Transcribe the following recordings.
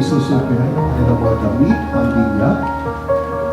susupihan nila mo damit, pambinyag.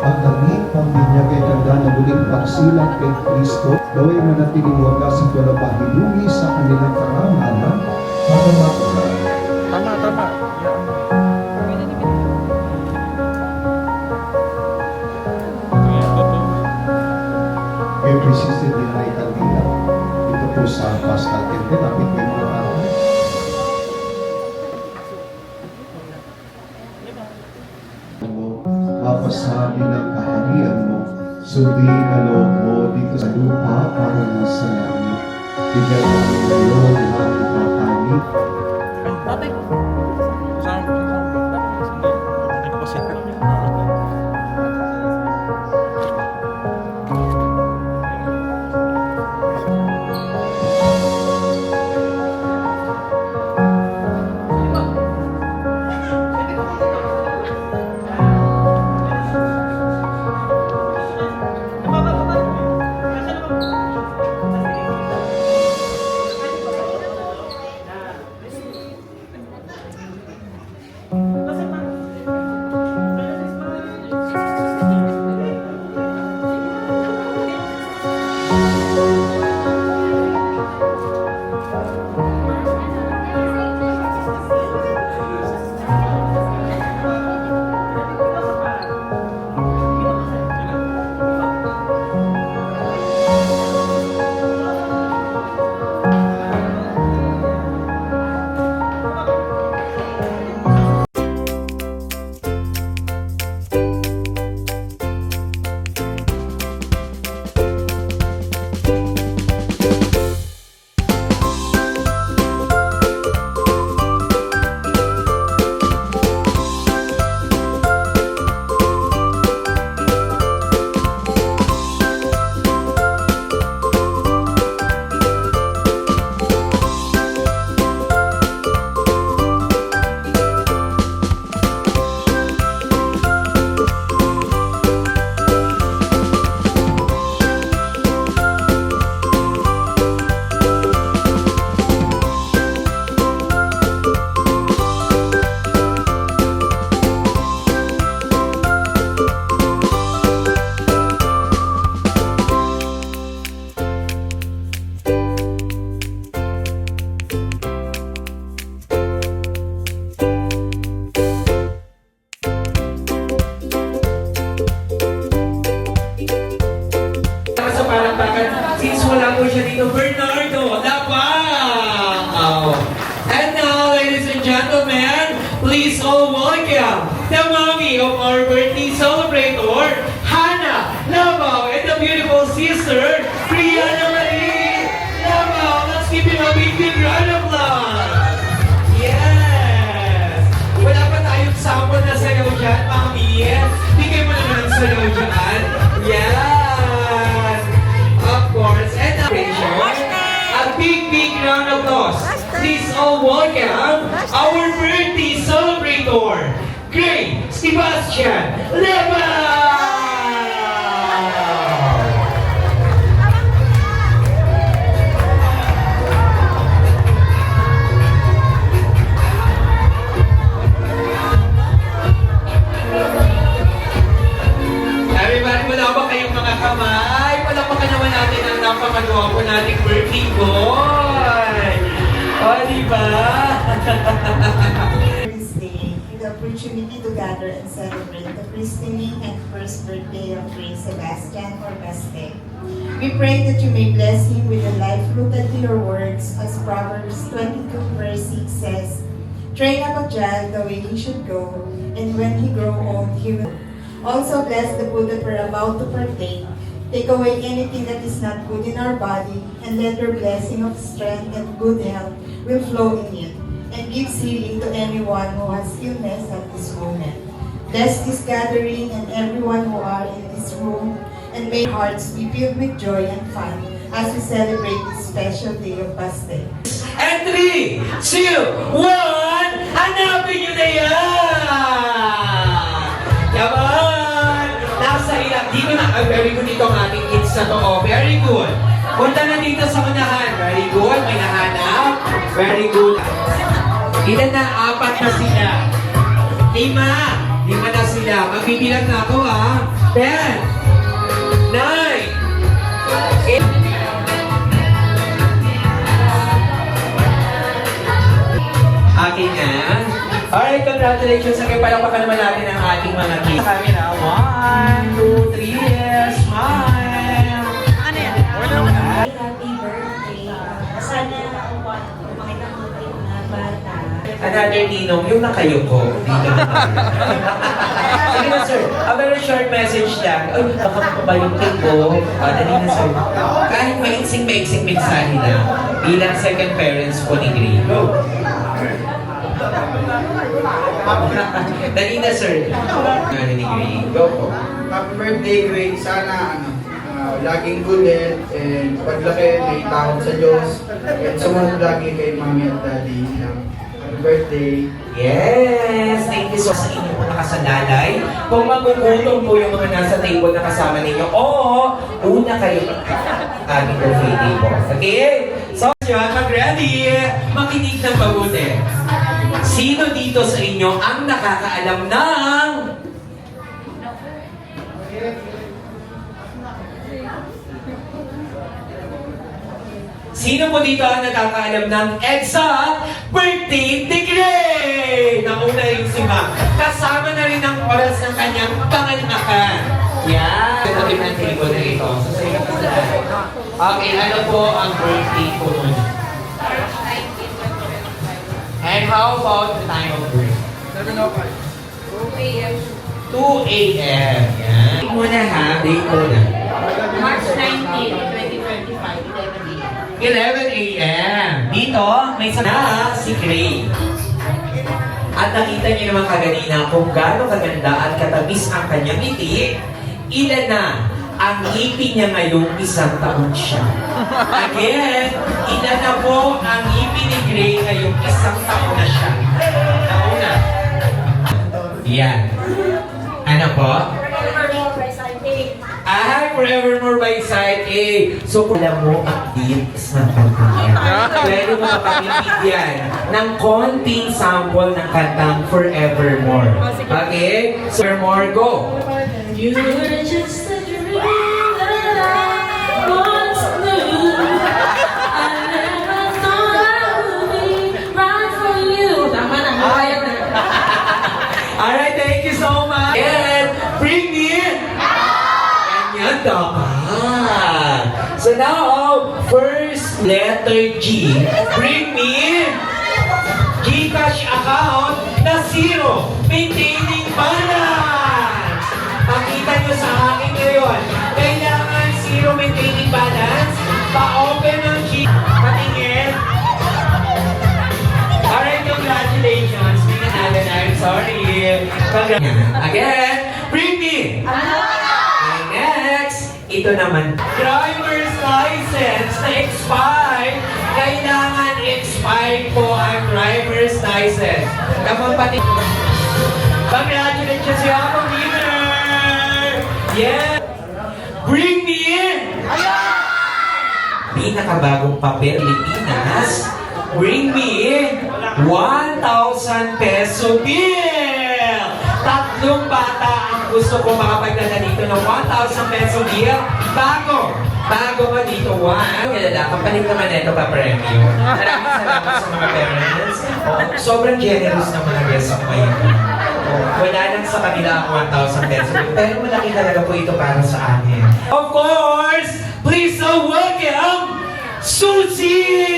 Ang damit, pambinyag ay tanda na muling pagsilang kay Kristo. Gawin manatiling wagas at wala pahilungi sa kanilang karangalan para makulan. Tama. Every season din ay kandila. Ito po sa Pascal Temple, napit ko yung mga tao. Mapasabi ng kaharian mo, sundin ang loob mo dito sa lupa para nasa langit. Bigyan mo ang ngayon ng ipapani. Tatay ko. Since wala po siya dito, Bernardo, Lapang! And now, ladies and gentlemen, please all welcome the mommy of our birthday celebrator, Hannah Labao, and the beautiful sister, Brianna Marie Labao. Let's give him a big round of applause! Yes! Wala pa tayong sample na sayaw dyan, mami. Bigay mo naman ang sayaw dyan. Yes! A big round of applause. Please all welcome our birthday celebrator, Gray Sebastian Lebao! Everybody, wala ba kayong mga kamay? Palapakan naman natin ang napakagawa po nating birthday boy! O, diba? This day, the opportunity to gather and celebrate the christening and first birthday of Gray Sebastian or Baste. We pray that you may bless him with a life rooted to your words, as Proverbs 22 verse 6 says, "Train up a child the way he should go, and when he grow old, he will." Also bless the food that we're about to partake. Take away anything that is not good in our body, and let your blessing of strength and good health will flow in it, and give healing to anyone who has illness at this moment. Bless this gathering and everyone who are in this room, and may hearts be filled with joy and fun as we celebrate this special day of Baste. And 3, 2, 1, hanapin nyo na yan! Come on! Nasa ilang, dito na, very good dito ang ating kids na to. Oh, very good. Punta na dito sa unahan. Very good, may nahanap. Very good. Ilan na, 4 na sila. 5 na sila. Magbibilang na ako ha. 10, 9, 8. Akin na. Alright, congratulations. Sige, palakpakan naman natin ang ating mga kids. Kami na. 1, 2, 3, smile. Ano yan? Happy birthday. Sana makita mo kayo mga bata. Another ninong, yung nakayuko. Dito na. Sige na, sir. A very short message lang. Ay, baka pa yung cake ko? Dali na, sir. Kahit maiksing mensahe na bilang second parents po ni Gray. Go. Dali na, sir. Ano ni Gray? Go po. Happy birthday, Gray. Sana laging good health and paglaki may takot sa Diyos and sumunod lagi kay Mami at Daddy. Happy birthday. Yes! Thank you so much sa inyo po nakasalalay. Kung magugutom po yung mga nasa table na kasama ninyo, una kayo aming birthday table. Okay? So, yun, mag-ready. Makinig ng mabuti. Sino dito sa inyo ang nakakaalam ng... Sino po dito ang nakakaalam ng exact birthday degree? Nauna yung si Ma'am. Kasama na rin ang oras ng kanyang panganakan. Yan. Ito din ang table na ito. So, sa iyo po okay, ano po ang birthday po nun? And how about the time of birth? 2 a.m. Yan. Muna ha, date muna. March 19, 2025, 11 11 a.m. Dito, may sana si Gray. At nakita niyo naman kaganina kung gaano kaganda at katamis ang kanyang ngiti. Ilan na ang ngipin niya ngayong 1 taon siya. Again, ilan na po ang ngipin ni Gray ngayong 1 taon na siya. Nauna. Yan. Ano po? Forevermore by side A. So, kung alam mo ang beats ng kanta niya, pwede mo makapibigyan ng konting sample ng kantang Forevermore. Okay? So, Forevermore, go! You were just a dream that I once knew. I never thought I would be right for you. Tama na, kaya na. Alright, thank you so much! And bring me in! Ganyan dapat! So now, first letter G. Bring me in! Gcash account na 0. Maintaining balance! Pakita nyo sa akin ngayon. Kailangan 0 maintaining balance. Pa-open ang G. Patingin. Alright, congratulations. May nanalo na. I'm sorry. Again, bring me. Okay, next. Ito naman. Driver's license na expired. Kailangan expired po ang driver's license. Kapag pati... Congratulations, you have a winner! Yeah! Bring me in! Pinakabagong papel, Pilipinas. Bring me in 1,000 peso bill! 3 bata ang gusto ko makapagdala dito ng 1,000 peso bill. Bago ba dito? 1. Kapalit naman ito pa premyo. Maraming salamat sa mga parents. Sobrang generous ng mga guests ako ngayon. Wala lang sa kanila ang 1,000 peso bill. Pero malaki talaga po ito para sa amin. Of course, please welcome Susie!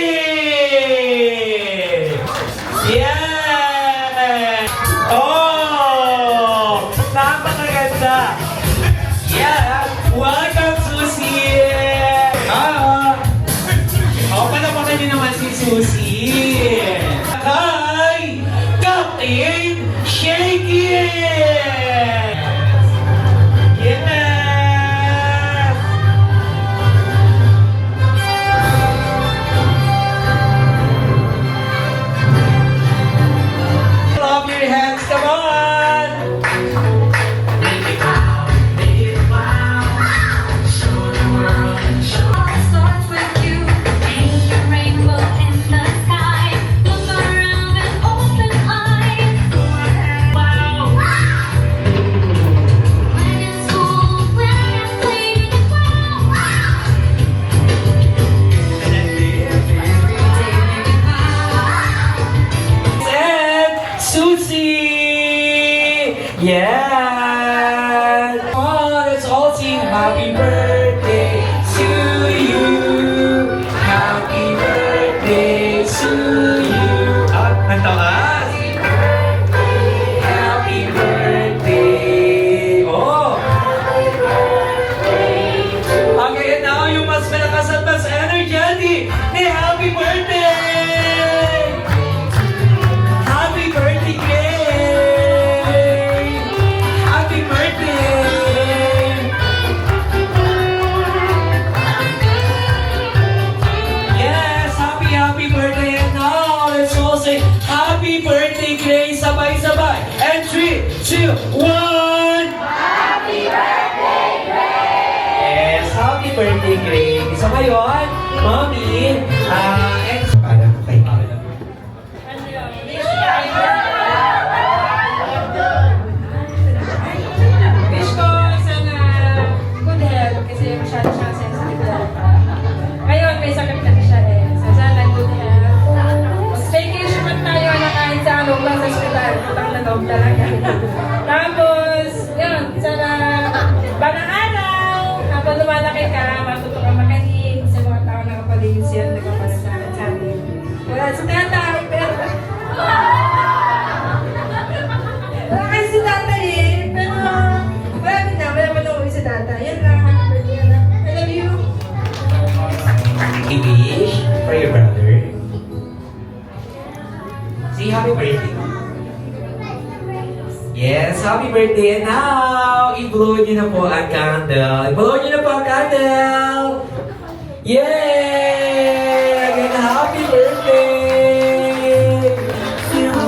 Yeah! Oh! Napakaganda! Yeah! Welcome, Susie! Palapakan niyo naman si Susie! Kay Captain Shaky! Yeah! Clap your hands, come on! Make it wow, make it wow. Show the world, show. Starts with you, paint the rainbow in the sky. Ang taas. Happy birthday. Oh. Okay, and now yung mas malakas at mas energetic ni happy birthday! Happy birthday, Gray! Happy birthday! Yes, happy birthday! And now, let's all say happy birthday, Gray! Sabay-sabay! And 3, 2, 1! Yes, happy birthday, Grace. So ngayon, Mommy, and... Para ko kay Wish ko sana good health kasi masyado siyang sensitive. Ngayon may sakit kasi siya eh. So sana good health. Mag-vacation man tayo na kahit sa ano lang sa hospital. Putang na loob talaga. Tapos, yun, sana banang araw, habang lumalaki ka, matuto ka makanig sa mga tao na kapaligid siya, nagpapalasakit sa atin. Wala sa tatay, pero... Wala kasi si tatay eh, pero... wala pa nauwi si tatay. Yan lang, happy birthday na. I love you. wish for your brother. Say happy birthday. Yes, happy birthday. And now, i-blow nyo na po ang candle. I-blow nyo na po ang candle. Yay!